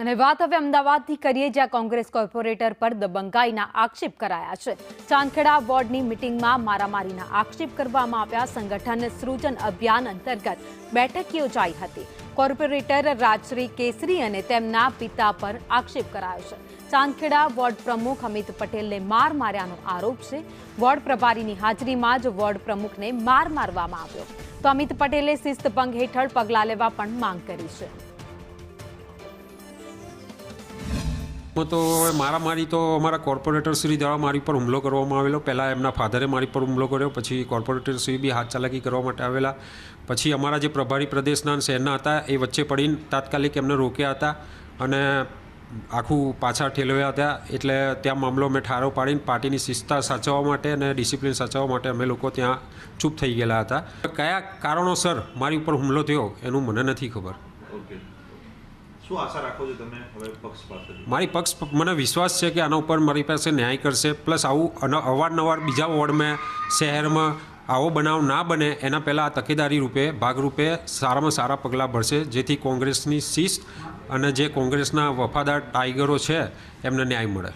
અને વાત હવે અમદાવાદથી કરીએ, જ્યાં કોંગ્રેસ કોર્પોરેટર પર દબંગાઈના આક્ષેપ કરાયા છે। ચાંદખેડા વોર્ડની મિટિંગમાં મારામારીના આક્ષેપ કરવામાં આવ્યા। સંગઠન સૃજન અભિયાન અંતર્ગત બેઠક યોજાઈ હતી। કોર્પોરેટર રાજશ્રી કેસરી અને તેમના પિતા પર આક્ષેપ કરાયો છે। ચાંદખેડા વોર્ડ પ્રમુખ અમિત પટેલને માર માર્યાનો આરોપ છે। વોર્ડ પ્રભારીની હાજરીમાં જ વોર્ડ પ્રમુખને માર મારવામાં આવ્યો, તો અમિત પટેલે શિસ્તભંગ હેઠળ પગલાં લેવા પણ માંગ કરી છે। તો મારામારી તો અમારા કોર્પોરેટર શ્રી દ્વારા મારી પર હુમલો કરવામાં આવેલો। પહેલાં એમના ફાધરે મારી પર હુમલો કર્યો, પછી કોર્પોરેટર શ્રી બી હાથ ચાલાકી કરવા માટે આવેલા। પછી અમારા જે પ્રભારી પ્રદેશના શહેરના હતા એ વચ્ચે પડીને તાત્કાલિક એમને રોક્યા હતા અને આખું પાછા ઠેલવ્યા હતા। એટલે ત્યાં મામલો મેં ઠારો પાડીને પાર્ટીની શિસ્તતા સાચવવા માટે અને ડિસિપ્લિન સાચવવા માટે અમે લોકો ત્યાં ચૂપ થઈ ગયેલા હતા। કયા કારણોસર મારી ઉપર હુમલો થયો એનું મને નથી ખબર। શું આશા રાખો છો તમે હવે પક્ષ પાસેથી? મારી પક્ષ મને વિશ્વાસ છે કે આના ઉપર મારી પાસે ન્યાય કરશે। પ્લસ આવું અવારનવાર બીજા વોર્ડમાં શહેરમાં આવો બનાવ ના બને એના પહેલાં આ તકેદારી રૂપે ભાગરૂપે સારામાં સારા પગલાં ભરશે, જેથી કોંગ્રેસની શિસ્ત અને જે કોંગ્રેસના વફાદાર ટાઈગરો છે એમને ન્યાય મળે।